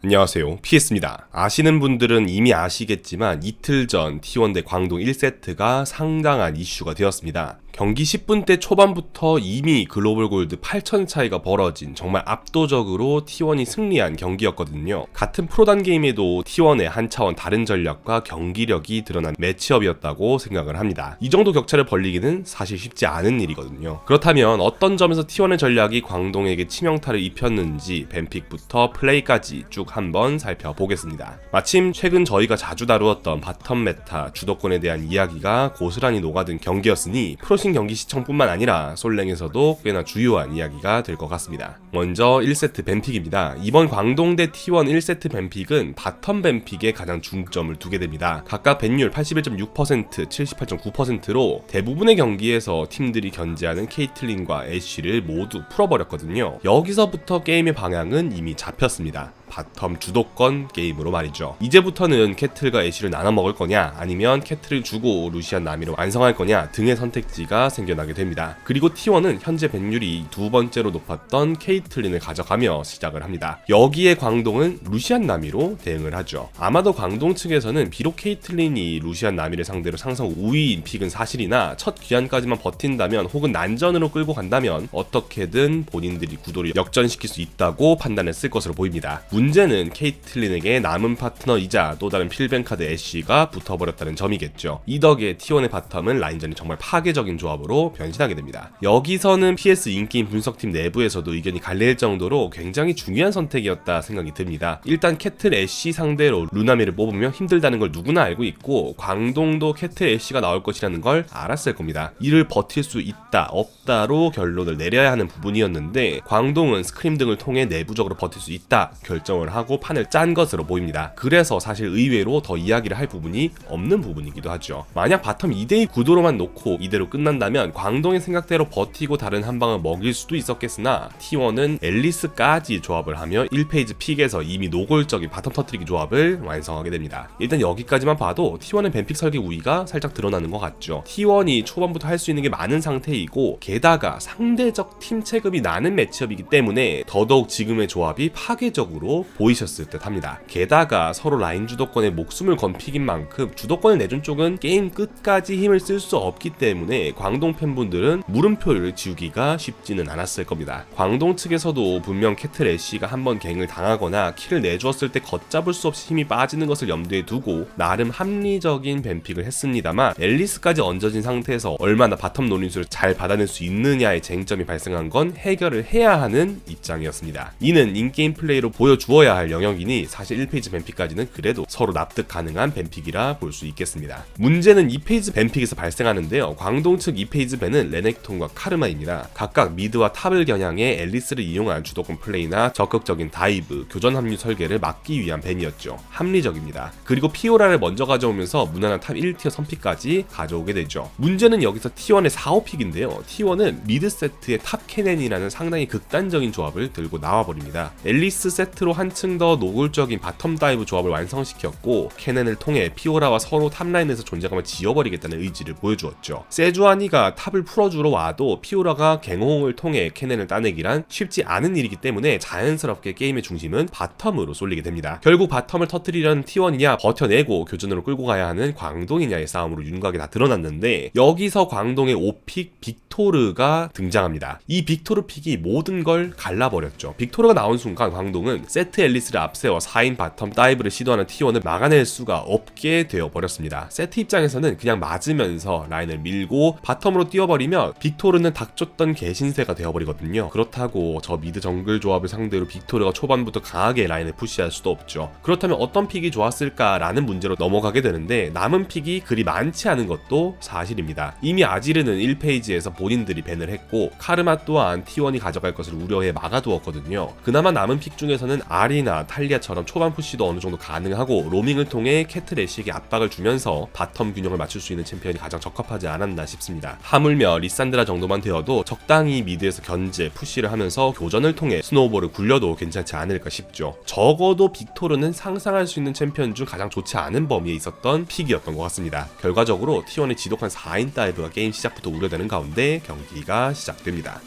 안녕하세요, PS입니다. 아시는 분들은 이미 아시겠지만 이틀 전 T1 대 광동 1세트가 상당한 이슈가 되었습니다. 경기 10분 대 초반부터 이미 글로벌 골드 8,000 차이가 벌어진 정말 압도적으로 T1이 승리한 경기였거든요. 같은 프로단 게임에도 T1의 한 차원 다른 전략과 경기력이 드러난 매치업이었다고 생각을 합니다. 이 정도 격차를 벌리기는 사실 쉽지 않은 일이거든요. 그렇다면 어떤 점에서 T1의 전략이 광동에게 치명타를 입혔는지 뱀픽부터 플레이까지 쭉 한번 살펴보겠습니다. 마침 최근 저희가 자주 다루었던 바텀 메타 주도권에 대한 이야기가 고스란히 녹아든 경기였으니 프로신 경기 시청뿐만 아니라 솔랭에서도 꽤나 주요한 이야기가 될 것 같습니다. 먼저 1세트 뱀픽입니다. 이번 광동 대 T1 1세트 뱀픽은 바텀 뱀픽에 가장 중점을 두게 됩니다. 각각 밴율 81.6%, 78.9%로 대부분의 경기에서 팀들이 견제하는 케이틀린과 애쉬를 모두 풀어버렸거든요. 여기서부터 게임의 방향은 이미 잡혔습니다. 바텀 주도권 게임으로 말이죠. 이제부터는 캐틀과 애쉬를 나눠 먹을 거냐, 아니면 캐틀을 주고 루시안 나미로 완성할 거냐 등의 선택지가 생겨나게 됩니다. 그리고 T1은 현재 밴율이 두 번째로 높았던 케이틀린을 가져가며 시작을 합니다. 여기에 광동은 루시안 나미로 대응을 하죠. 아마도 광동 측에서는 비록 케이틀린이 루시안 나미를 상대로 상성 우위인 픽은 사실이나 첫 귀환까지만 버틴다면 혹은 난전으로 끌고 간다면 어떻게든 본인들이 구도를 역전시킬 수 있다고 판단했을 것으로 보입니다. 문제는 케이틀린에게 남은 파트너이자 또 다른 필벤카드 애쉬가 붙어버렸다는 점이겠죠. 이 덕에 T1의 바텀은 라인전이 정말 파괴적인 조합으로 변신하게 됩니다. 여기서는 PS 인게임 분석팀 내부에서도 의견이 갈릴 정도로 굉장히 중요한 선택이었다 생각이 듭니다. 일단 캐틀 애쉬 상대로 루나미를 뽑으면 힘들다는 걸 누구나 알고 있고, 광동도 캐틀 애쉬가 나올 것이라는 걸 알았을 겁니다. 이를 버틸 수 있다 없다로 결론을 내려야 하는 부분이었는데, 광동은 스크림 등을 통해 내부적으로 버틸 수 있다 결정을 하고 판을 짠 것으로 보입니다. 그래서 사실 의외로 더 이야기를 할 부분이 없는 부분이기도 하죠. 만약 바텀 2대2 구도로만 놓고 이대로 끝난다면 광동의 생각대로 버티고 다른 한 방을 먹일 수도 있었겠으나, T1은 앨리스까지 조합을 하며 1페이지 픽에서 이미 노골적인 바텀 터뜨리기 조합을 완성하게 됩니다. 일단 여기까지만 봐도 T1의 뱀픽 설계 우위가 살짝 드러나는 것 같죠. T1이 초반부터 할 수 있는 게 많은 상태이고, 게다가 상대적 팀 체급이 나는 매치업이기 때문에 더더욱 지금의 조합이 파괴적으로 보이셨을 듯 합니다. 게다가 서로 라인 주도권에 목숨을 건 픽인 만큼 주도권을 내준 쪽은 게임 끝까지 힘을 쓸 수 없기 때문에 광동 팬분들은 물음표를 지우기가 쉽지는 않았을 겁니다. 광동 측에서도 분명 캐틀 애쉬가 한번 갱을 당하거나 킬을 내주었을 때 걷잡을 수 없이 힘이 빠지는 것을 염두에 두고 나름 합리적인 뱀픽을 했습니다만, 앨리스까지 얹어진 상태에서 얼마나 바텀 노림수를 잘 받아낼 수 있느냐의 쟁점이 발생한 건 해결을 해야 하는 입장이었습니다. 이는 인게임 플레이로 보여주어야 할 영역이니 사실 1페이지 뱀픽까지는 그래도 서로 납득 가능한 뱀픽이라 볼 수 있겠습니다. 문제는 2페이지 뱀픽에서 발생하는데요. 광동 측 2페이지 밴은 레넥톤과 카르마입니다. 각각 미드와 탑을 겨냥해 앨리스를 이용한 주도권 플레이나 적극적인 다이브, 교전 합류 설계를 막기 위한 밴이었죠. 합리적입니다. 그리고 피오라를 먼저 가져오면서 무난한 탑 1티어 선픽까지 가져오게 되죠. 문제는 여기서 T1의 4호픽인데요. T1은 미드 세트의 탑 캐넨이라는 상당히 극단적인 조합을 들고 나와버립니다. 앨리스 세트로 한층 더 노골적인 바텀 다이브 조합을 완성시켰고, 캐넨을 통해 피오라와 서로 탑라인에서 존재감을 지워버리겠다는 의지를 보여주었죠. 세주아니가 탑을 풀어주러 와도 피오라가 갱호응을 통해 캐넨을 따내기란 쉽지 않은 일이기 때문에 자연스럽게 게임의 중심은 바텀으로 쏠리게 됩니다. 결국 바텀을 터뜨리려는 T1이냐, 버텨내고 교전으로 끌고 가야 하는 광동이냐의 싸움으로 윤곽이 다 드러났는데, 여기서 광동의 5픽 빅토르가 등장합니다. 이 빅토르 픽이 모든 걸 갈라버렸죠. 빅토르가 나온 순간 광동은 세트 앨리스를 앞세워 4인 바텀 다이브를 시도하는 T1을 막아낼 수가 없게 되어버렸습니다. 세트 입장에서는 그냥 맞으면서 라인을 밀고 바텀으로 뛰어버리면 빅토르는 닥쳤던 개신세가 되어버리거든요. 그렇다고 저 미드 정글 조합을 상대로 빅토르가 초반부터 강하게 라인을 푸시할 수도 없죠. 그렇다면 어떤 픽이 좋았을까라는 문제로 넘어가게 되는데, 남은 픽이 그리 많지 않은 것도 사실입니다. 이미 아지르는 1페이지에서 본인들이 밴을 했고, 카르마 또한 T1이 가져갈 것을 우려해 막아두었거든요. 그나마 남은 픽 중에서는 아리나, 탈리아처럼 초반 푸시도 어느 정도 가능하고 로밍을 통해 캐틀 애쉬에게 압박을 주면서 바텀 균형을 맞출 수 있는 챔피언이 가장 적합하지 않았나 싶습니다. 하물며 리산드라 정도만 되어도 적당히 미드에서 견제, 푸시를 하면서 교전을 통해 스노우볼을 굴려도 괜찮지 않을까 싶죠. 적어도 빅토르는 상상할 수 있는 챔피언 중 가장 좋지 않은 범위에 있었던 픽이었던 것 같습니다. 결과적으로 T1의 지독한 4인 다이브가 게임 시작부터 우려되는 가운데 경기가 시작됩니다.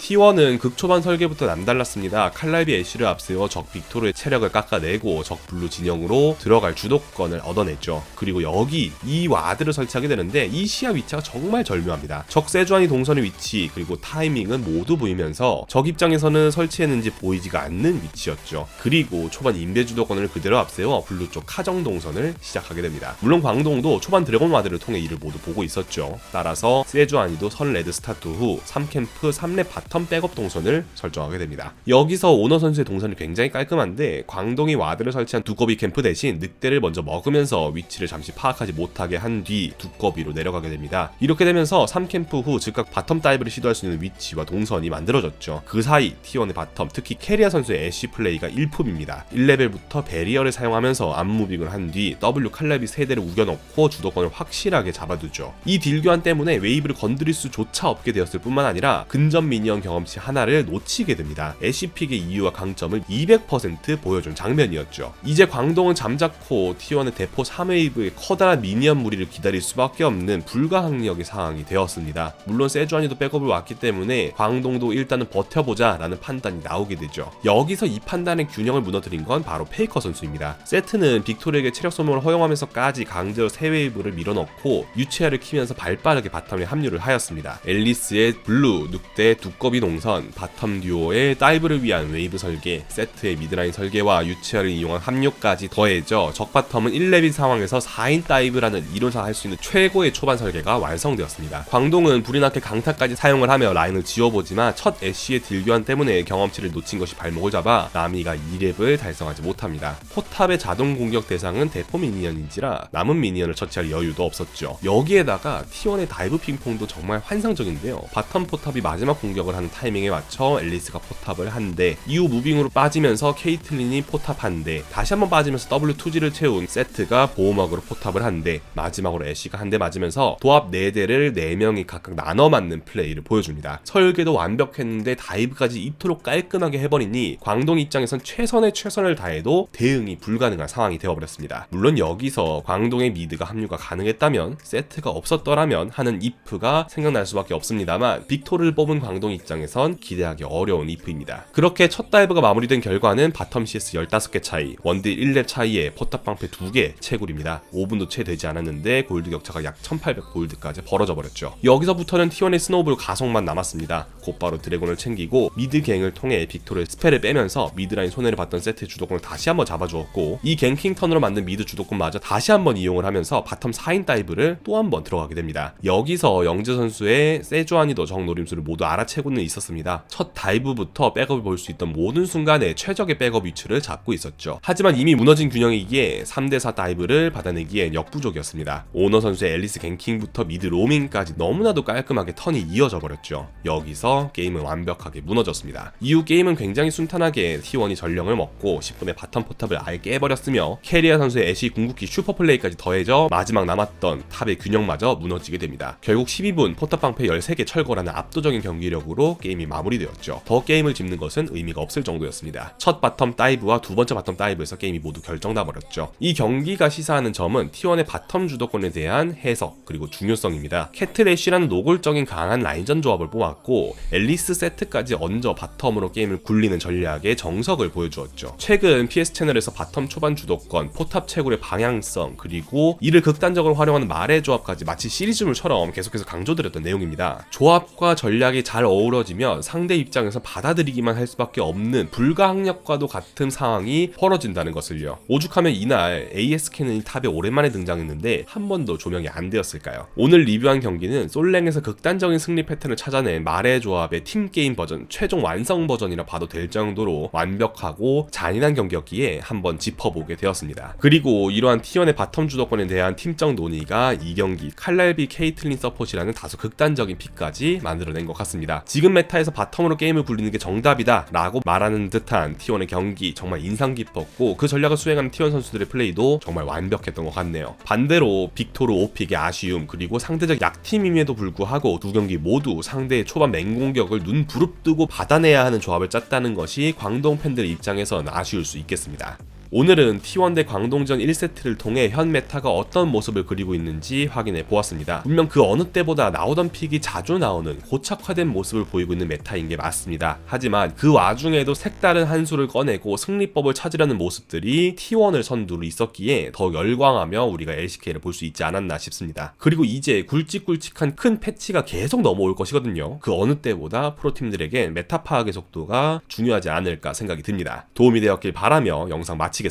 T1은 극초반 설계부터 남달랐습니다. 칼날비 애쉬를 앞세워 적 빅토르의 체력을 깎아내고 적 블루 진영으로 들어갈 주도권을 얻어냈죠. 그리고 여기 이 와드를 설치하게 되는데 이 시야 위치가 정말 절묘합니다. 적 세주안이 동선의 위치 그리고 타이밍은 모두 보이면서 적 입장에서는 설치했는지 보이지가 않는 위치였죠. 그리고 초반 인베 주도권을 그대로 앞세워 블루 쪽 카정 동선을 시작하게 됩니다. 물론 광동도 초반 드래곤 와드를 통해 이를 모두 보고 있었죠. 따라서 세주안이도 선 레드 스타트 후 3캠프 3렙 바텀 백업 동선을 설정하게 됩니다. 여기서 오너 선수의 동선이 굉장히 깔끔한데 광동이 와드를 설치한 두꺼비 캠프 대신 늑대를 먼저 먹으면서 위치를 잠시 파악하지 못하게 한 뒤 두꺼비로 내려가게 됩니다. 이렇게 되면서 3캠프 후 즉각 바텀 다이브를 시도할 수 있는 위치와 동선이 만들어졌죠. 그 사이 T1의 바텀 특히 캐리아 선수의 애쉬 플레이가 일품입니다. 1레벨부터 베리어를 사용하면서 암무빙을 한 뒤 W 칼날비 3대를 우겨넣고 주도권을 확실하게 잡아두죠. 이 딜 교환 때문에 웨이브를 건드릴 수조차 없게 되었을 뿐만 아니라 근접 미니언 경험치 하나를 놓치게 됩니다. 애쉬 픽의 이유와 강점을 200% 보여준 장면이었죠. 이제 광동은 잠자코 T1의 대포 3웨이브의 커다란 미니언 무리를 기다릴 수밖에 없는 불가항력의 상황이 되었습니다. 물론 세주안이도 백업을 왔기 때문에 광동도 일단은 버텨보자 라는 판단이 나오게 되죠. 여기서 이 판단의 균형을 무너뜨린 건 바로 페이커 선수입니다. 세트는 빅토르에게 체력 소모를 허용하면서까지 강제로 3웨이브를 밀어넣고 유채아를 키면서 발빠르게 바텀에 합류를 하였습니다. 앨리스의 블루, 늑대, 두꺼비 동선, 바텀 듀오의 다이브를 위한 웨이브 설계, 세트의 미드라인 설계와 유채아를 이용한 합류까지 더해져 적바텀은 1렙인 상황에서 4인 다이브라는 이론상 할 수 있는 최고의 초반 설계가 완성되었습니다. 광동은 불이 나게 강타까지 사용을 하며 라인을 지워보지만 첫 애쉬의 딜 교환 때문에 경험치를 놓친 것이 발목을 잡아 나미가 2렙을 달성하지 못합니다. 포탑의 자동 공격 대상은 대포 미니언인지라 남은 미니언을 처치할 여유도 없었죠. 여기에다가 T1의 다이브 핑퐁도 정말 환상적인데요. 바텀 포탑이 마지막 공격을 하는 타이밍에 맞춰 앨리스가 포탑을 한 대, 이후 무빙으로 빠지면서 케이틀린이 포탑 한 대, 다시 한번 빠지면서 W2G를 채운 세트가 보호막으로 포탑을 한 대, 마지막으로 애쉬가 한 대 맞으면서 도합 4대를 4명이 각각 나눠 맞는 플레이를 보여줍니다. 설계도 완벽했는데 다이브까지 이토록 깔끔하게 해버리니 광동 입장에선 최선의 최선을 다해도 대응이 불가능한 상황이 되어버렸습니다. 물론 여기서 광동의 미드가 합류가 가능했다면, 세트가 없었더라면 하는 if가 생각날 수밖에 없습니다만 빅토르를 뽑은 광동 입장에선 기대하기 어려운 if입니다. 그렇게 첫 다이브가 마무리된 결과는 바텀 CS 15개 차이, 원딜 1렙 차이에 포탑 방패 2개 채굴입니다. 5분도 채 되지 않았는데 골드 격차가 약 1800 골드까지 벌어져 버렸죠. 여기서부터는 T1의 스노우볼 가속만 남았습니다. 곧바로 드래곤을 챙기고 미드 갱을 통해 빅토르의 스펠을 빼면서 미드라인 손해를 봤던 세트의 주도권을 다시 한번 잡아주었고, 이 갱킹 턴으로 만든 미드 주도권마저 다시 한번 이용을 하면서 바텀 4인 다이브를 또 한번 들어가게 됩니다. 여기서 영재 선수의 세주안이도 적 노림수를 모두 알아채고는 있었습니다. 첫 다이브부터 백업을 볼 수 있던 모든 순간에 최적의 백업 위치를 잡고 있었죠. 하지만 이미 무너진 균형이기에 3대4 다이브를 받아내기엔 역부족이었습니다. 오너 선수의 앨리스 갱킹부터 미드 로밍까지 너무나도 깔끔하게 턴이 이어져 버렸죠. 여기서 게임은 완벽하게 무너졌습니다. 이후 게임은 굉장히 순탄하게 T1이 전령을 먹고 10분의 바텀 포탑을 아예 깨버렸으며 캐리아 선수의 애쉬 궁극기 슈퍼플레이까지 더해져 마지막 남았던 탑의 균형마저 무너지게 됩니다. 결국 12분 포탑 방패 13개 철거라는 압도적인 경기력으로 게임이 마무리되었죠. 더 게임을 짚는 것은 의미가 없을 정도였습니다. 첫 바텀 다이브와 두 번째 바텀 다이브에서 게임이 모두 결정나버렸죠. 이 경기가 시사하는 점은 T1의 바텀 주도권에 대한 해석 그리고 중요성입니다. 캐틀애쉬라는 노골적인 강한 라인전 조합을 뽑았고 앨리스 세트까지 얹어 바텀으로 게임을 굴리는 전략의 정석을 보여주었죠. 최근 PS 채널에서 바텀 초반 주도권, 포탑 채굴의 방향성, 그리고 이를 극단적으로 활용하는 말의 조합까지 마치 시리즈물처럼 계속해서 강조드렸던 내용입니다. 조합과 전략이 잘 어우러지면 상대 입장에서 받아들이기만 할 수밖에 없는 불가항력과도 같은 상황이 벌어진다는 것을요. 오죽하면 이날 AS 캐논이 탑에 오랜만에 등장했는데 한 번도 조명이 안 되었을까요? 오늘 리뷰한 경기는 솔랭에서 극단적인 승리 패턴을 찾아낸 말의 조합의 팀게임 버전, 최종 완성 버전이라 봐도 될 정도로 완벽하고 잔인한 경기였기에 한번 짚어보게 되었습니다. 그리고 이러한 T1의 바텀 주도권에 대한 팀적 논의가 이 경기 칼날비 케이틀린 서폿이라는 다소 극단적인 픽까지 만들어낸 것 같습니다. 지금 메타에서 바텀으로 게임을 굴리는 게 정답이다 라고 말하는 듯한 T1의 경기 정말 인상 깊었고, 그 전략을 수행하는 T1 선수들의 플레이도 정말 완벽했던 것 같네요. 반대로 빅토르 오픽의 아쉬움, 그리고 상대적 약팀임에도 불구하고 두 경기 모두 상대의 초반 맹공격을 눈 부릅뜨고 받아내야 하는 조합을 짰다는 것이 광동 팬들 입장에선 아쉬울 수 있겠습니다. 오늘은 T1 대 광동전 1세트를 통해 현 메타가 어떤 모습을 그리고 있는지 확인해 보았습니다. 분명 그 어느 때보다 나오던 픽이 자주 나오는 고착화된 모습을 보이고 있는 메타인 게 맞습니다. 하지만 그 와중에도 색다른 한 수를 꺼내고 승리법을 찾으려는 모습들이 T1을 선두로 있었기에 더 열광하며 우리가 LCK를 볼 수 있지 않았나 싶습니다. 그리고 이제 굵직굵직한 큰 패치가 계속 넘어올 것이거든요. 그 어느 때보다 프로팀들에게 메타 파악의 속도가 중요하지 않을까 생각이 듭니다. 도움이 되었길 바라며 영상 마치겠습니다.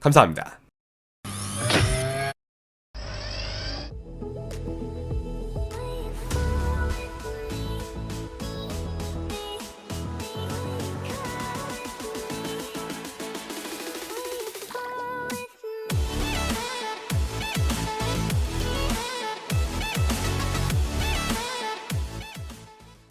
감사합니다.